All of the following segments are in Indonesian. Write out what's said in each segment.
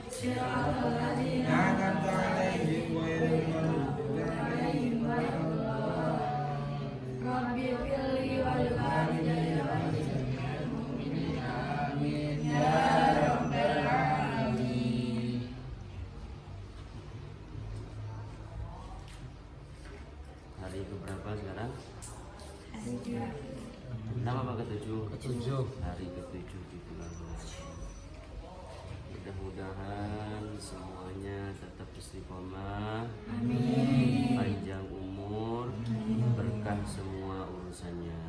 صراط الذين أنعمت عليهم غير المغضوب عليهم ولا الضالين رب اغفر لي ولوالدي ولجميع المؤمنين آمين يا رب العالمين. Hari keberapa sekarang? Nama apa ketujuh? Ketujuh. Hari ketujuh di bulan Ramadan. Mudah-mudahan semuanya tetap istiqomah, panjang umur, berkah semua urusannya.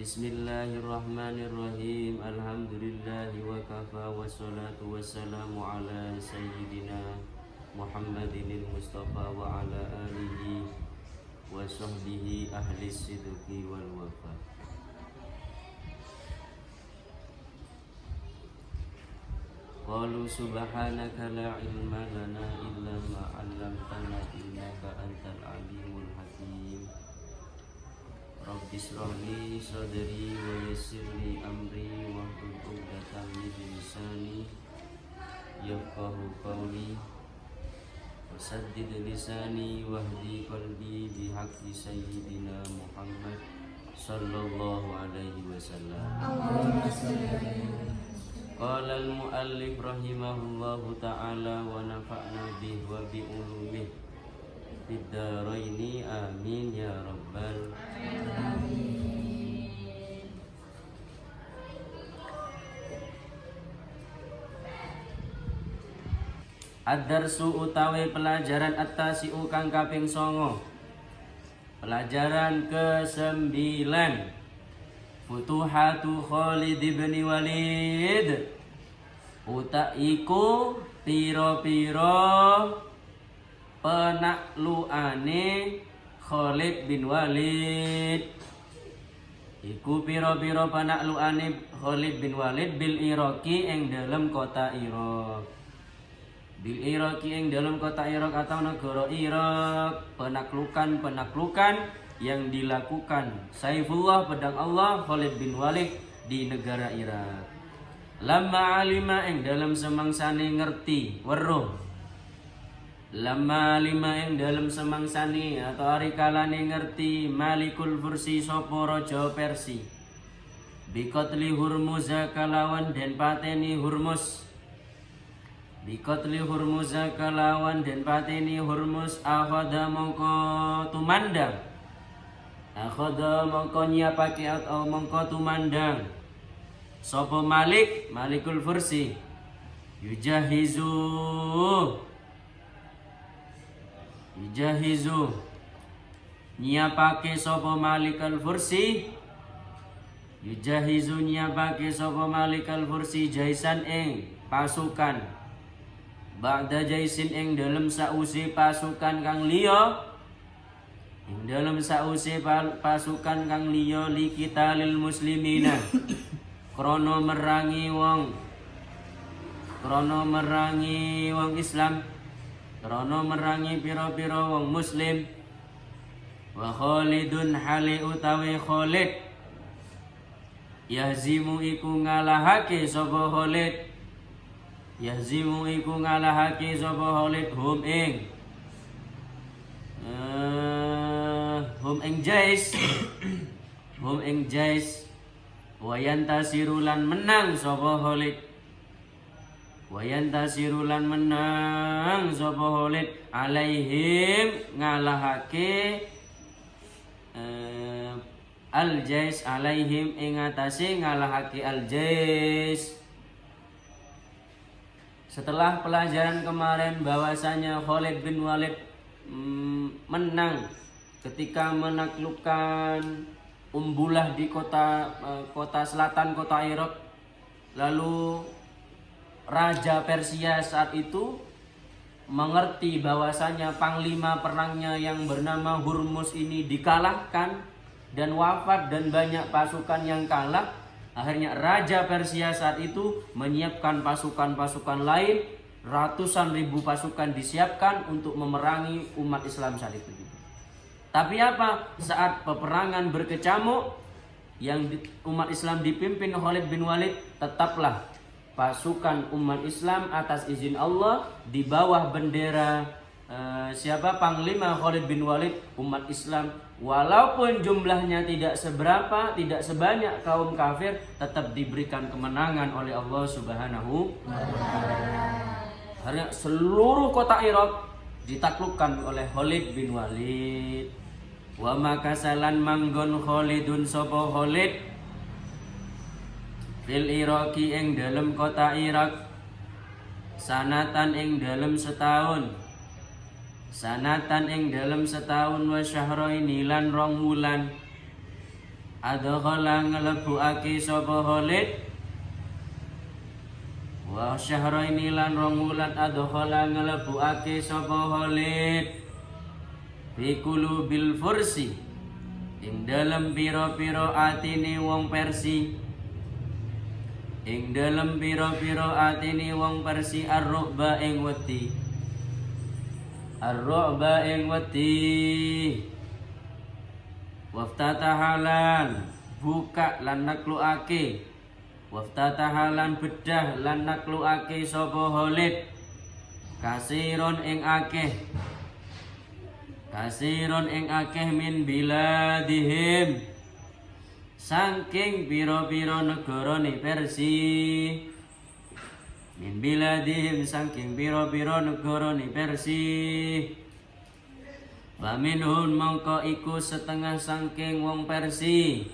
Bismillahirrahmanirrahim. Alhamdulillahi wa kafa wassalatu wassalamu ala sayyidina Muhammadinil Mustafa wa ala alihi wa sahbihi ahli sidqi wal wafa. Qalu subhanaka la ilma lana illa ma 'allamtana innaka antal alimul hakim. Rabbi shrah li sadri wa yassir li amri wahlul 'uqdatam min lisani yafqahu qawli. Wasaddid lisani wahdi qalbi bihaqqi sayyidina Muhammad sallallahu alaihi wasallam. Allahumma shalli alaihi. Qala al-muallif rahimahullahu ta'ala wa nafa'na bihi wa bi ulumihi fid dharaini amin ya rabbal alamin. Ad-darsu utawi pelajaran at-tasi'u kang kaping 9. Pelajaran ke-9. Futuhatu Khalid bin Walid. Utaiku piro-piro penakluane Khalid bin Walid. Iku piro-piro penakluane Khalid bin Walid bil Iraqi ing dalam kota Irak. Bil Iraqi ing dalam kota Irak atau negara Irak, penaklukan yang dilakukan Saifullah pedang Allah Khalid bin Walid di negara Irak. Lamma alima ing dalam semangsane ngerti weruh. Lamma alima ing dalam semangsane atau arikalane ngerti Malikul Fursi sapa raja Persia. Bikotli Hurmuz kalawan den pateni Hurmuz. Bikotli Hurmuz kalawan den pateni Hurmuz akhadha mongko tumandang. Akhadha mongko nyiapake atau mongko tumandang sapa Malikul Fursi. Yujahizu nyiapake sapa Malikul Fursi. Yujahizu nyiapake sapa Malikul Fursi jaisan ing pasukan. Ba'da jaisin ing dalem sausi pasukan kang liya. Ing dalem sausi pasukan kang liya liqitalil muslimina. Krana merangi wong Islam. Krana merangi pira-pira wong muslim. Wa Khalidun hali utawi Khalid. Yahzimu iku ngalahake sapa Khalid. Yahzimu iku ngalahake sapa Khalid hum ing jais wayantasiru lan menang sapa Khalid. Wayantasiru lan menang sapa Khalid alaihim ngalahake al-jais alaihim ing atase ngalahake al-jais. Setelah pelajaran kemarin bahwasanya Khalid bin Walid menang ketika menaklukkan Umbulah di kota selatan kota Irak. Lalu Raja Persia saat itu mengerti bahwasanya panglima perangnya yang bernama Hurmuz ini dikalahkan dan wafat dan banyak pasukan yang kalah. Akhirnya Raja Persia saat itu menyiapkan pasukan-pasukan lain, ratusan ribu pasukan disiapkan untuk memerangi umat Islam saat itu. Tapi apa? Saat peperangan berkecamuk, umat Islam dipimpin Khalid bin Walid, tetaplah pasukan umat Islam atas izin Allah di bawah bendera siapa Panglima Khalid bin Walid, umat Islam walaupun jumlahnya tidak seberapa, tidak sebanyak kaum kafir, tetap diberikan kemenangan oleh Allah Subhanahu wa taala. Karena seluruh kota Irak ditaklukkan oleh Khalid bin Walid. Wa makasalan manggon Khalidun sapa Khalid fil Iraqi ing dalem kota Irak sanatan ing dalem setahun, sanatan ing dalem setahun wa syahraini lan rong wulan. Adkhala nglebuake sapa Khalid wa syahraini lan rong wulan, adkhala nglebuake sapa Khalid fi qulubil fursi ing dalem pira-pira atine wong Persi, ing dalem pira-pira atine wong Persi ar-ru'ba ing wedi, ar-ru'ba ing wedi. Waftatahalan buka lan nakluake, waftatahalan bedah lan nakluake sapa Khalid kasiron ing akeh, kasiron ing akeh min biladihim saking pira-pira negarane Persi, min biladihim saking pira-pira negarane Persi. Wa minhum mongko iku setengah saking wong Persi,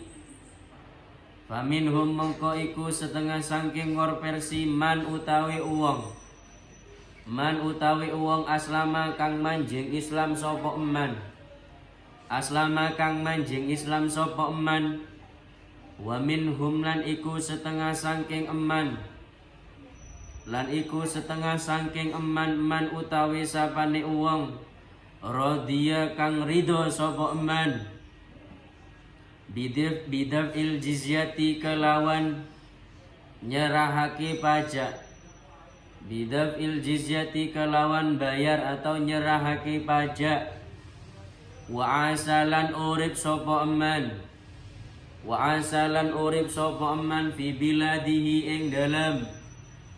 wa minhum mongko iku setengah saking wong Persi man utawi uwong, man utawi uwong aslama kang manjing Islam sapa eman, aslama kang manjing Islam sapa eman. Wa minhum lan iku setengah saking eman, lan iku setengah saking eman man utawi sapane uwong radhiya kang ridho sapa eman bidaf il jizyati kelawan nyerahake pajak, bidaf il jizyati kelawan bayar atau nyerahake pajak. Wa asalan urip sapa eman, wa asalan urip sapa eman fi biladihi ing dalam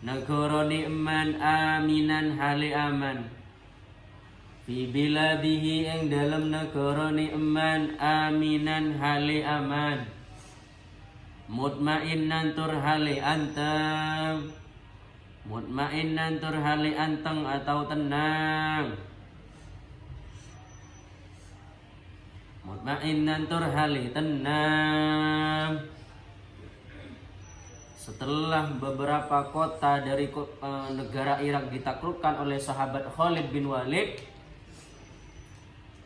negarane eman aminan hale aman, fi biladihi ing dalam negarane eman aminan hale aman, mutmainnan tur hale anteng, mutmainnan tur hale anteng atau tenang, mutmainnan tur hale tenang. Setelah beberapa kota dari negara Irak ditaklukkan oleh sahabat Khalid bin Walid,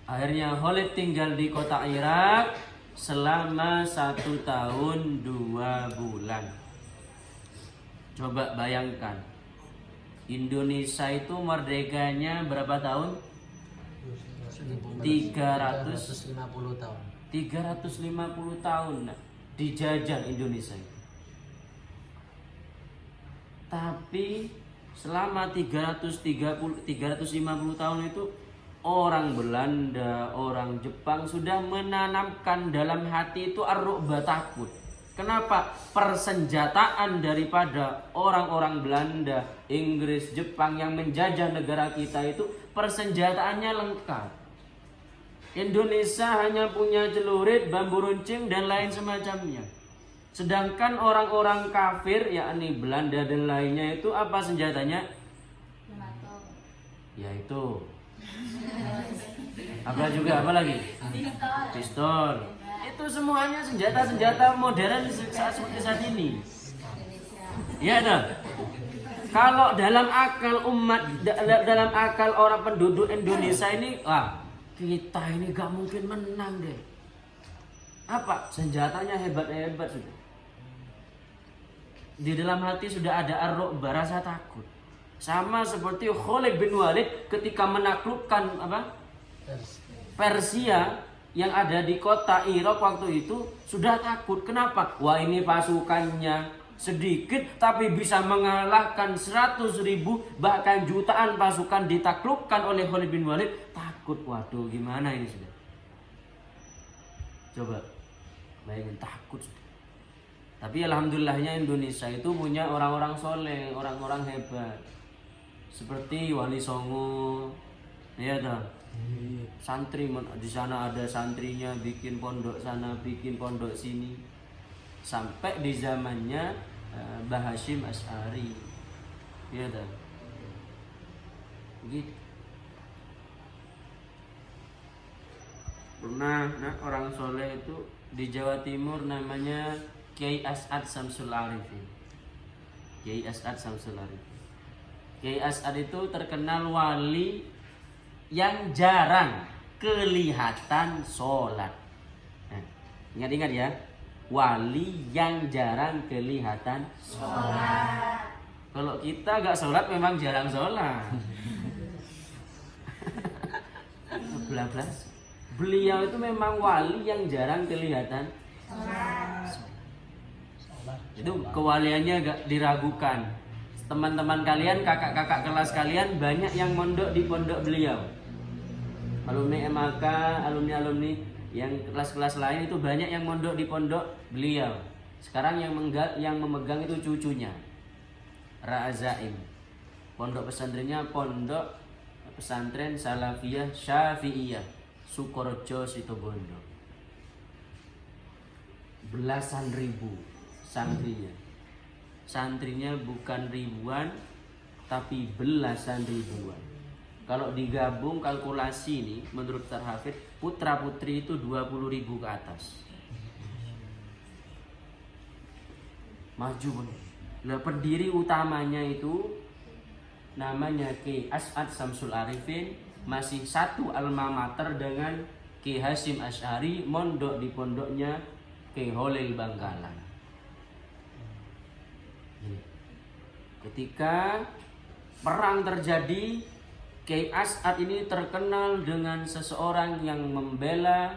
akhirnya Khalid tinggal di kota Irak selama 1 tahun 2 bulan. Coba bayangkan, Indonesia itu merdekanya berapa tahun? 350 tahun. 350 tahun nah, dijajah Indonesia itu. Tapi selama 350 tahun itu orang Belanda, orang Jepang sudah menanamkan dalam hati itu ar-ru'ba, takut. Kenapa? Persenjataan daripada orang-orang Belanda, Inggris, Jepang yang menjajah negara kita itu persenjataannya lengkap. Indonesia hanya punya celurit, bambu runcing dan lain semacamnya. Sedangkan orang-orang kafir, yakni Belanda dan lainnya itu apa senjatanya? Yaitu apa juga, apa lagi? Pistol. Itu semuanya senjata-senjata modern seperti saat ini. Ya dah. Kalau dalam akal umat, dalam akal orang penduduk Indonesia ini, kita ini gak mungkin menang deh. Apa? Senjatanya hebat-hebat sudah. Di dalam hati sudah ada ar-ru'ba, rasa takut. Sama seperti Khalid bin Walid ketika menaklukkan apa? Persia yang ada di kota Irak waktu itu sudah takut. Kenapa? Wah, ini pasukannya sedikit tapi bisa mengalahkan 100.000 bahkan jutaan pasukan ditaklukkan oleh Khalid bin Walid. Takut, waduh gimana ini sudah. Coba Bayangin, takut. Tapi alhamdulillahnya Indonesia itu punya orang-orang soleh, orang-orang hebat. Seperti Wali Songo, ya dah. Santri di sana ada santrinya, bikin pondok sana, bikin pondok sini. Sampai di zamannya Mbah Hasyim Asy'ari, ya dah. Gitu. Pernah orang soleh itu di Jawa Timur namanya Kiai As'ad Samsul Arifin. Kiai As'ad Samsul Arifin. Kiai As'ad itu terkenal wali yang jarang kelihatan sholat. Nah, ingat-ingat ya, wali yang jarang kelihatan sholat. Kalau kita gak sholat memang jarang sholat. Belas. Beliau itu memang wali yang jarang kelihatan sholat. Itu kewaliannya gak diragukan. Teman-teman kalian, kakak-kakak kelas kalian banyak yang mondok di pondok beliau. Alumni MAK, alumni-alumni yang kelas-kelas lain itu banyak yang mondok di pondok beliau. Sekarang yang memegang itu cucunya, Ra'azaim. Pondok pesantrennya Pondok Pesantren Salafiyah Syafi'iyah Sukorejo Situbondo. Belasan ribu santrinya. Santrinya bukan ribuan tapi belasan ribuan. Kalau digabung kalkulasi ini menurut Ustaz Hafid, putra putri itu 20.000 ke atas. Maju bener. Nah, pendiri utamanya itu namanya Kiai As'ad Samsul Arifin, masih satu alma mater dengan Kiai Hasyim Asy'ari, mondok di pondoknya Kiai Holil Bangkalan. Ketika perang terjadi, Kiai As'ad ini terkenal dengan seseorang yang membela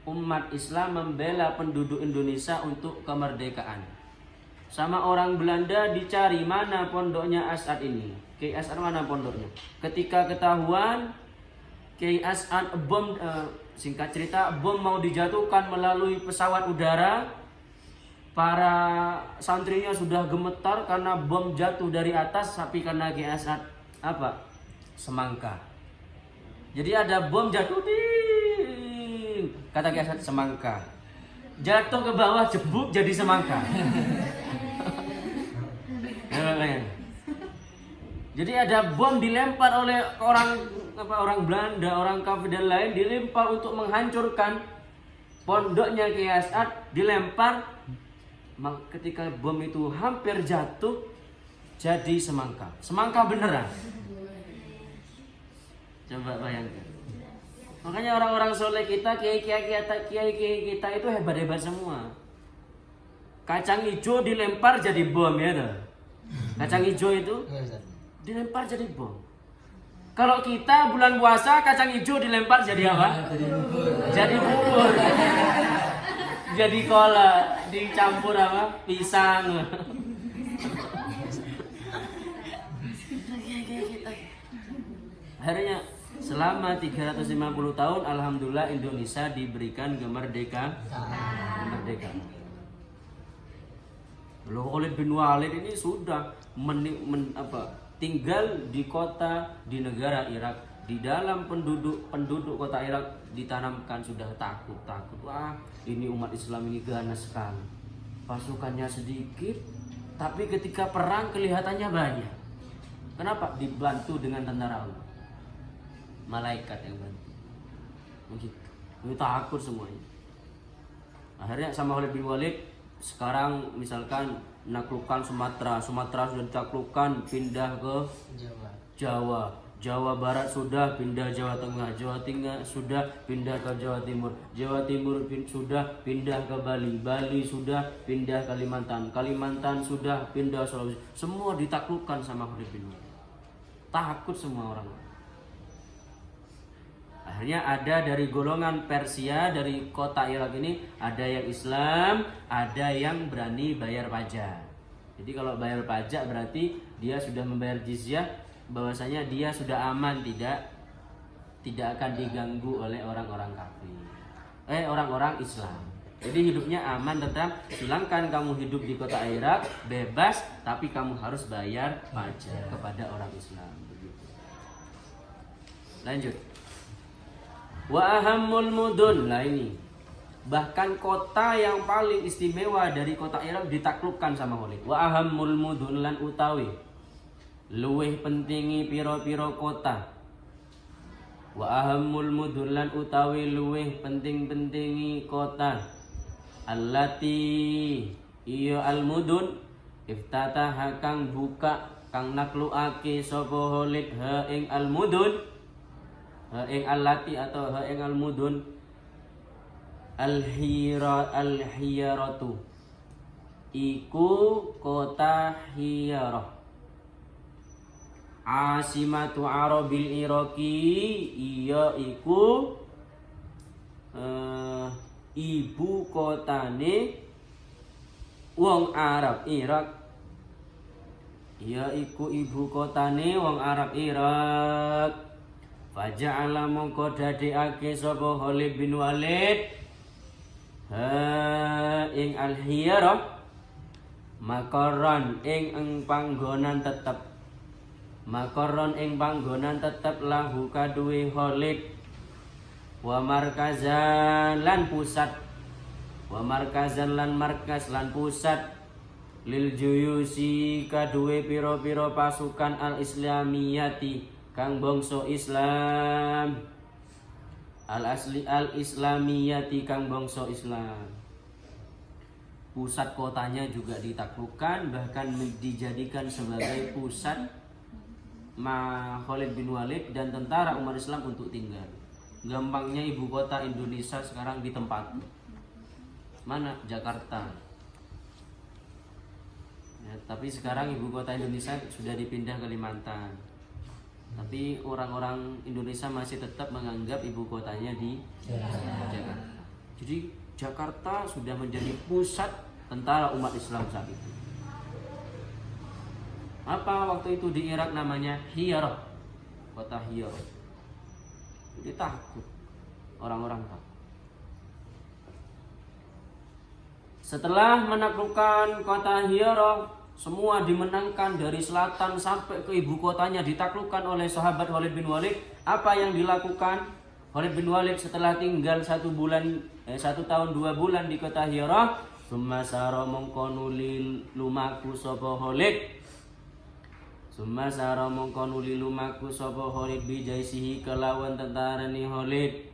umat Islam, membela penduduk Indonesia untuk kemerdekaan. Sama orang Belanda dicari mana pondoknya As'ad ini. Kiai As'ad mana pondoknya? Ketika ketahuan Kiai As'ad singkat cerita, bom mau dijatuhkan melalui pesawat udara. Para santrinya sudah gemetar karena bom jatuh dari atas, tapi karena Kiai As'ad semangka. Jadi ada bom jatuh, kata Kiai As'ad semangka. Jatuh ke bawah, jebuk jadi semangka. Jadi ada bom dilempar oleh orang Belanda, orang kafir dan lain, dilempar untuk menghancurkan pondoknya Kiai As'ad, dilempar. Ketika bom itu hampir jatuh, jadi semangka. Semangka beneran. Coba bayangkan. Makanya orang-orang soleh kita, kiai-kiai kita itu hebat-hebat semua. Kacang hijau dilempar jadi bom, ya tuh. Kacang hijau itu dilempar jadi bom. Kalau kita bulan puasa, kacang hijau dilempar jadi apa? Jadi bubur. Jadi kola, dicampur apa? Pisang. Akhirnya selama 350 tahun alhamdulillah Indonesia diberikan kemerdekaan. Loh, Khalid bin Walid ini sudah tinggal di kota di negara Irak. Di dalam penduduk kota Irak ditanamkan sudah takut. Wah, ini umat Islam ini ganas sekali. Pasukannya sedikit, tapi ketika perang kelihatannya banyak. Kenapa? Dibantu dengan tentara Allah. Malaikat yang bantu. Begitu. Ini takut semuanya. Akhirnya sama Khalid bin Walid sekarang misalkan menaklukkan Sumatera sudah ditaklukkan, pindah ke Jawa. Jawa Barat sudah pindah Jawa Tengah, Jawa Tengah sudah pindah ke Jawa Timur, Jawa Timur sudah pindah ke Bali, Bali sudah pindah Kalimantan, Kalimantan sudah pindah Sulawesi. Semua ditaklukkan sama Khalid bin Walid. Takut semua orang. Akhirnya ada dari golongan Persia, dari kota Irak ini, ada yang Islam, ada yang berani bayar pajak. Jadi kalau bayar pajak berarti dia sudah membayar jizyah, bahwasanya dia sudah aman, tidak akan diganggu oleh orang-orang kafir, orang-orang Islam. Jadi hidupnya aman tetap. Silahkan kamu hidup di kota Irak bebas, tapi kamu harus bayar pajak kepada orang Islam. Begitu. Lanjut. Wa ahammul mudun. Lah ini. Bahkan kota yang paling istimewa dari kota Irak ditaklukkan sama Khalid. Wa ahammul mudun lan utawi luweh pentingi piro-piro kota. Wa ahammul mudun lan utawi luweh penting-pentingi kota. Allati iya al-mudun iftataha kang buka kang nakluake sapa Khalid ha ing al-mudun, ha ing allati atau ha ing al-mudun al-hiyaratu iku kota Hiyarah, asimatu arabil iraqi iya iku ibu kotane wong Arab Irak. Ya iku ibu kotane wong Arab Irak. Faja'ala mongko dadekake sapa Khalid bin Walid ha ing al-Hiyarah makaron ing panggonan tetep. Makaron ing panggonan tetep lahu kaduwe Khalid. Wa markazan lan pusat, wa markazan lan markas lan pusat lil juyusi kaduwe piro-piro pasukan al-islamiyati kang bangsa Islam, al-islamiyati kang bangsa Islam. Pusat kotanya juga ditaklukkan, bahkan dijadikan sebagai pusat Khalid bin Walid dan tentara umat Islam untuk tinggal. Gampangnya ibu kota Indonesia sekarang ditempati. Mana? Jakarta. Ya, tapi sekarang ibu kota Indonesia sudah dipindah ke Kalimantan. Tapi orang-orang Indonesia masih tetap menganggap ibu kotanya di Jakarta. Jadi Jakarta sudah menjadi pusat tentara umat Islam saat itu. Apa waktu itu di Irak namanya Hiyarah, kota Hiyarah. Jadi takut, orang-orang takut. Setelah menaklukkan kota Hiyarah, semua dimenangkan dari selatan sampai ke ibu kotanya ditaklukkan oleh sahabat Khalid bin Walid. Apa yang dilakukan Khalid bin Walid setelah tinggal 1 tahun 2 bulan di kota Hiyarah? Summa sara mongko nuli lumaku sapa Khalid. Summa sara mongko nuli lumaku sapa Khalid bijaisihi kelawan tentarane Khalid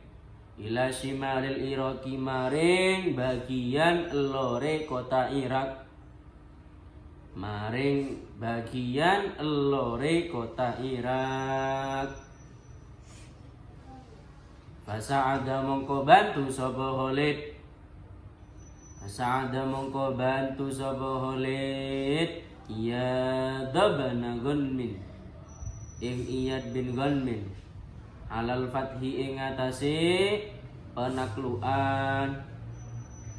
ila shimalil Iraqi maring bagian lore kota Irak. Maring bagian lore kota Irak. Fasa'ada mongko bantu sapa Khalid. Fasa'ada mongko bantu sapa Khalid. Iyad bin Ghanmin ing Iyad bin Ghanmin alal fathi ing atase penaklukan,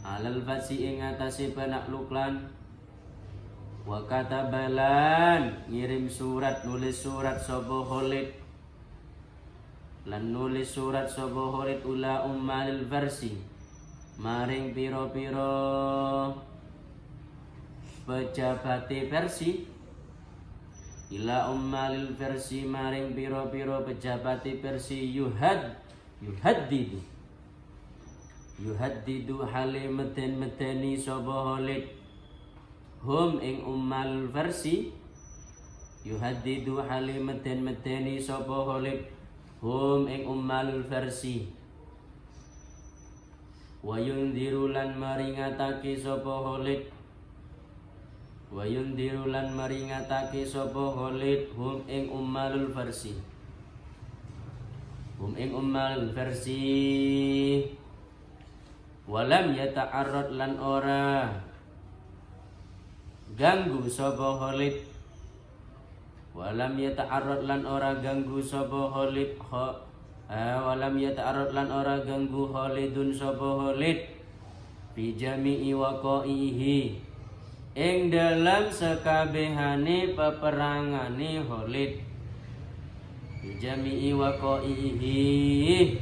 alal fathi ing atase penaklukan. Wa katabalan ngirim surat, nulis surat sapa Khalid lan nulis surat sapa Khalid ula ummalil versi maring piro-piro pejabate versi ila ummalil versi maring piro-piro pejabate versi yuhaddidu hale meden-medeni sapa Khalid hum ing ummal versi yuhaddidu hale meden-medeni sapa Khalid hum ing ummal versi wa yundhiru lan maringatake sapa Khalid wa yundhiru lan maringatake sapa Khalid hum ing ummalul versi walam yata'arrad lan ora ganggu sapa Khalid walam yata'arrad lan ora ganggu sapa Khalid walam yata'arrad lan ora ganggu Khalidun sapa Khalid fi jami'i waqaihi ing dalam sekabehane peperangane Khalid. Jami'i waqaihi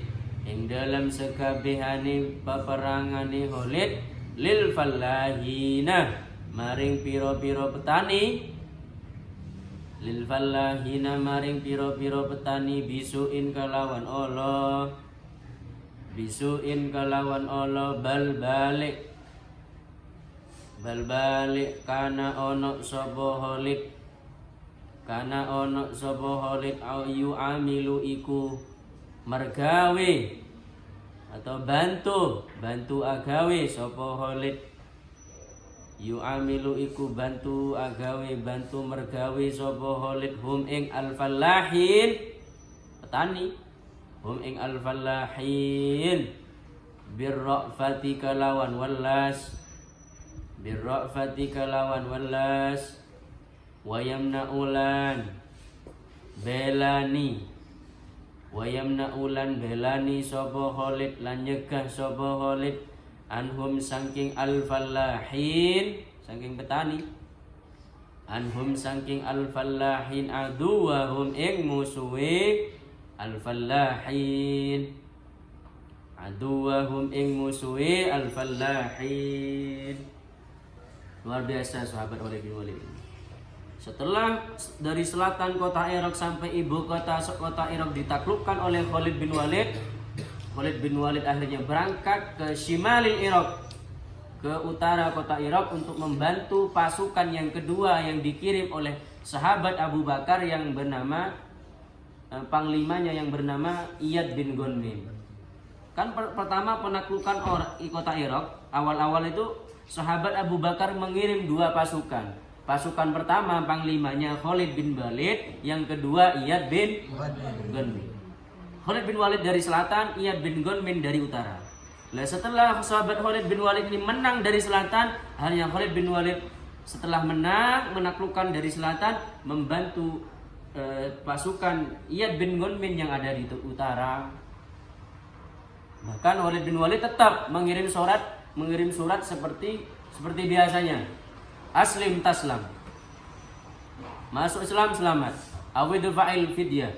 ing dalam sekabehane peperangane Khalid lil fallahina maring pira-pira petani lil fallahina maring pira-pira petani bisuin kalawan Allah bal balik kana ono sapa Khalid ayu amilu iku mergawe atau bantu agawe sapa Khalid yu amilu iku bantu mergawe sapa Khalid hum ing al-fallahin petani hum ing al-fallahin birra'fati kalawan welas wayamnaulan belani sapa Khalid lan nyegah sapa Khalid anhum saking al-fallahin saking petani anhum saking al-fallahin aduwahum ing musuhe al-fallahin luar biasa sahabat Khalid bin Walid. Setelah dari selatan kota Irak sampai ibu kota Irak ditaklukkan oleh Khalid bin Walid akhirnya berangkat ke Shimalil Irak, ke utara kota Irak untuk membantu pasukan yang kedua yang dikirim oleh sahabat Abu Bakar yang bernama panglimanya yang bernama Iyad bin Gunmin. Kan pertama penaklukan kota Irak, awal-awal itu sahabat Abu Bakar mengirim dua pasukan. Pasukan pertama panglimanya Khalid bin Walid, yang kedua Iyad bin Gunmin. Khalid bin Walid dari selatan, Iyad bin Gunmin dari utara. Nah, setelah sahabat Khalid bin Walid ini menang dari selatan, akhirnya Khalid bin Walid setelah menang menaklukkan dari selatan membantu pasukan Iyad bin Gunmin yang ada di utara. Bahkan Khalid bin Walid tetap mengirim surat seperti biasanya. Aslim taslam. Masuk Islam selamat. Awid fa'il fidyah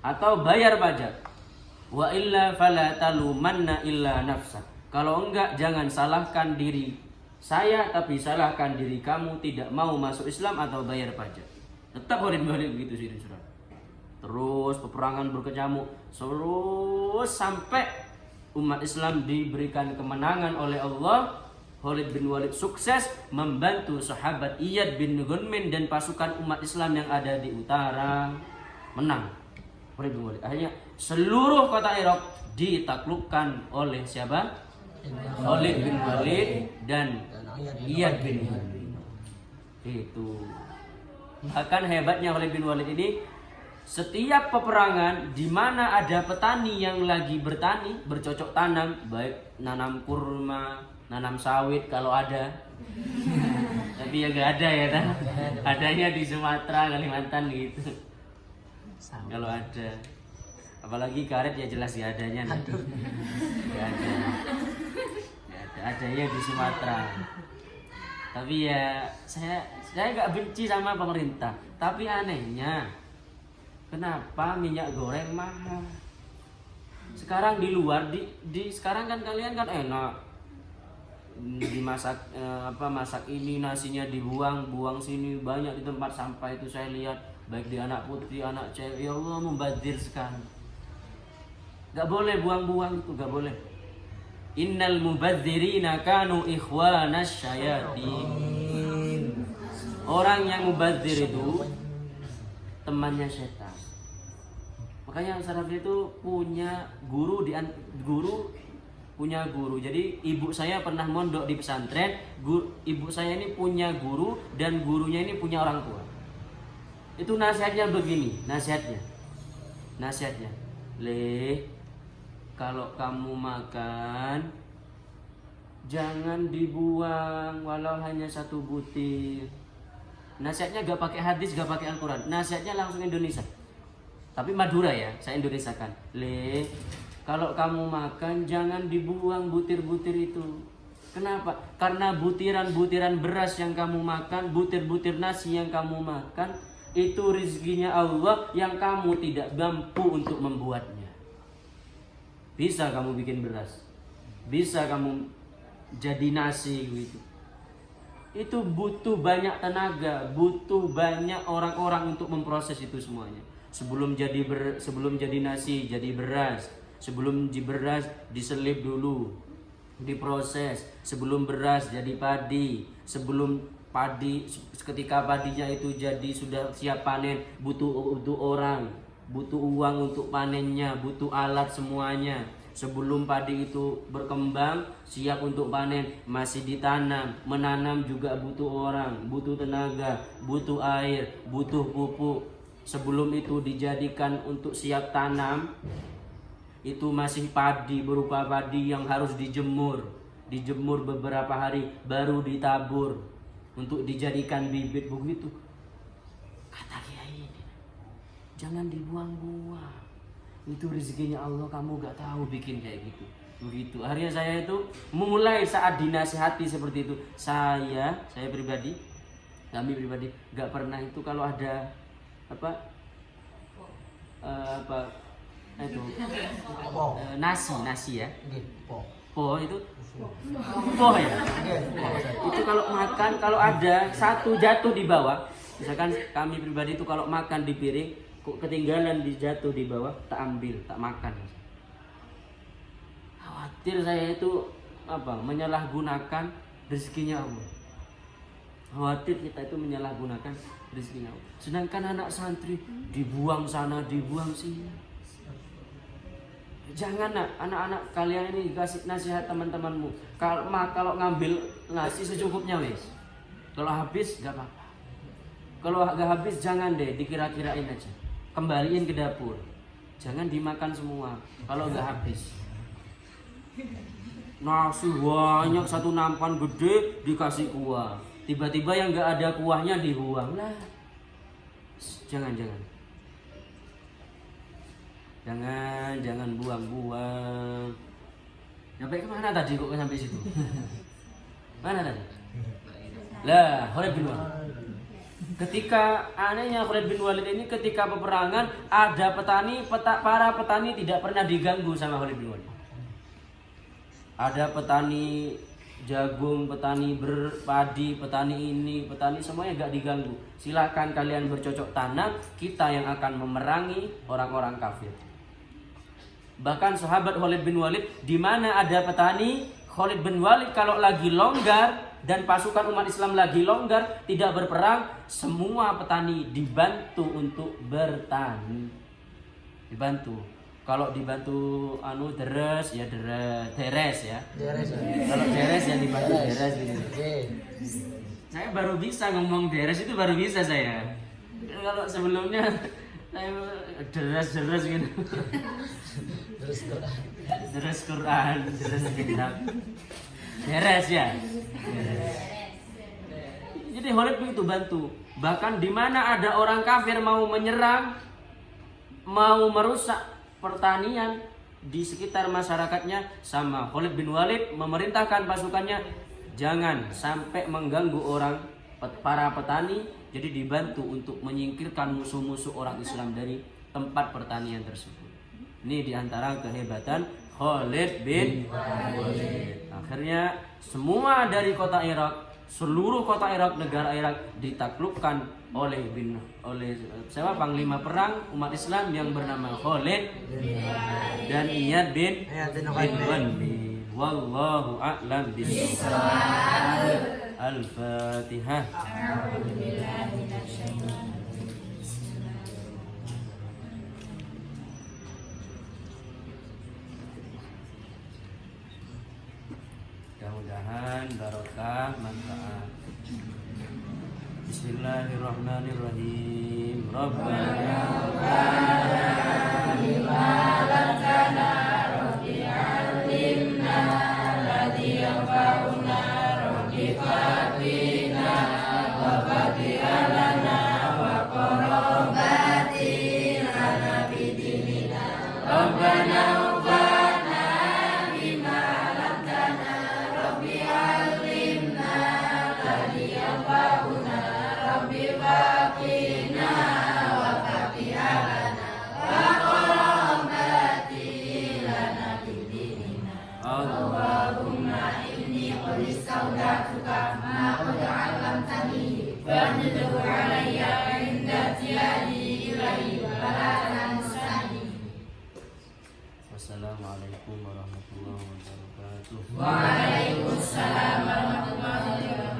atau bayar pajak. Wa illa fala talumanna illa nafsa. Kalau enggak jangan salahkan diri saya tapi salahkan diri kamu tidak mau masuk Islam atau bayar pajak. Tetap Khalid bin Walid begitu sih surat. Terus peperangan berkecamuk terus sampai umat Islam diberikan kemenangan oleh Allah. Khalid bin Walid sukses membantu sahabat Iyad bin Gunmin dan pasukan umat Islam yang ada di utara menang. Khalid bin Walid akhirnya seluruh kota Irak ditaklukkan oleh siapa? Khalid bin Walid dan Iyad bin Gunmin. Itu. Bahkan hebatnya Khalid bin Walid ini, setiap peperangan di mana ada petani yang lagi bercocok tanam, baik nanam kurma, nanam sawit kalau ada. Tapi ya gak ada ya kan? Adanya di Sumatera, Kalimantan gitu. Kalau ada. Apalagi karet ya jelas ya adanya. Gak ada. Adanya di Sumatera. Tapi ya saya gak benci sama pemerintah. Tapi anehnya, kenapa minyak goreng mahal? Sekarang di luar sekarang kan kalian kan enak. Dimasak masak ini nasinya buang sini banyak di tempat sampah itu saya lihat baik di anak putri anak cewek ya Allah membazir sekali. Gak boleh buang-buang itu gak boleh. Innal mubadzirina kanu ikhwanas syayatin. Orang yang mubadzir itu temannya setan. Makanya Sarafi itu punya guru Jadi ibu saya pernah mondok di pesantren. Ibu saya ini punya guru dan gurunya ini punya orang tua. Itu nasihatnya begini, nasihatnya. Kalau kamu makan jangan dibuang walau hanya satu butir. Nasihatnya gak pakai hadis, gak pakai Al-Quran. Nasihatnya langsung Indonesia. Tapi Madura ya, saya Indonesiakan. Kalau kamu makan jangan dibuang butir-butir itu. Kenapa? Karena butiran-butiran beras yang kamu makan, butir-butir nasi yang kamu makan, itu rezekinya Allah yang kamu tidak mampu untuk membuatnya. Bisa kamu bikin beras, bisa kamu jadi nasi gitu. Itu butuh banyak tenaga, butuh banyak orang-orang untuk memproses itu semuanya. Sebelum jadi nasi, jadi beras. Sebelum di beras diselip dulu, diproses. Sebelum beras jadi padi. Sebelum padi, ketika padinya itu jadi sudah siap panen, butuh orang, butuh uang untuk panennya, butuh alat semuanya. Sebelum padi itu berkembang, siap untuk panen, masih ditanam. Menanam juga butuh orang, butuh tenaga, butuh air, butuh pupuk. Sebelum itu dijadikan untuk siap tanam, itu masih padi, berupa padi yang harus dijemur. Dijemur beberapa hari, baru ditabur untuk dijadikan bibit. Begitu kata Kiai ini, jangan dibuang-buang. Itu rezekinya Allah, kamu gak tahu bikin kayak gitu. Begitu. Akhirnya saya itu mulai saat dinasihati seperti itu. Saya pribadi, kami pribadi gak pernah itu kalau ada nasi ya. Po itu po ya. Itu kalau makan, kalau ada satu jatuh di bawah, misalkan kami pribadi itu kalau makan di piring ketinggalan jatuh di bawah, tak ambil, tak makan. Khawatir saya itu menyalahgunakan rezekinya Allah. Khawatir kita itu menyalahgunakan rezekinya Allah. Sedangkan anak santri dibuang sana, dibuang sini. Jangan anak-anak kalian ini dikasih nasihat teman-temanmu. Kalau ngambil nasi secukupnya wes. Kalau habis gak apa-apa. Kalau gak habis jangan deh, dikira-kirain aja. Kembaliin ke dapur, jangan dimakan semua kalau nggak habis. Nasi banyak, satu nampan gede dikasih kuah, tiba-tiba yang nggak ada kuahnya dibuang lah. Jangan buang-buang. Sampai kemana tadi kok sampai situ? Mana tadi? Lah, Khalid bin Walid. Ketika anehnya Khalid bin Walid ini, ketika peperangan ada para petani tidak pernah diganggu sama Khalid bin Walid. Ada petani jagung, petani berpadi, petani ini, petani semuanya gak diganggu. Silakan kalian bercocok tanam, kita yang akan memerangi orang-orang kafir. Bahkan sahabat Khalid bin Walid, di mana ada petani, Khalid bin Walid kalau lagi longgar dan pasukan umat Islam lagi longgar, tidak berperang, semua petani dibantu untuk bertani. Dibantu. Kalau dibantu deres ya. Kalau deres ya dibantu deres gitu. Saya baru bisa ngomong deres itu, baru bisa saya. Kalau sebelumnya saya deres gitu. Deres Quran, deres kitab. Deres ya. Jadi Khalid begitu bantu. Bahkan di mana ada orang kafir mau menyerang, mau merusak pertanian di sekitar masyarakatnya, sama Khalid bin Walid memerintahkan pasukannya jangan sampai mengganggu para petani. Jadi dibantu untuk menyingkirkan musuh-musuh orang Islam dari tempat pertanian tersebut. Ini diantara kehebatan Khalid bin Walid. Akhirnya semua dari kota Irak, seluruh kota Irak, negara Irak ditaklukkan oleh siapa panglima perang umat Islam yang bernama Khalid dan Iyad bin Walid. Wallahu a'lam bishawab. Al-Fatihah. Mudah-mudahan barokah manfaat. Bismillahirrahmanirrahim. Rabbana lima lakana rabbi alimna alladhi yanfa'una rabbi fatina wa fatihalana wa qarabati lana bidinina Rabbana فاردده علي عند احتياجي إليه ولا تنسني. Wassalamualaikum warahmatullahi wabarakatuh. Waalaikumsalam warahmatullahi wabarakatuh.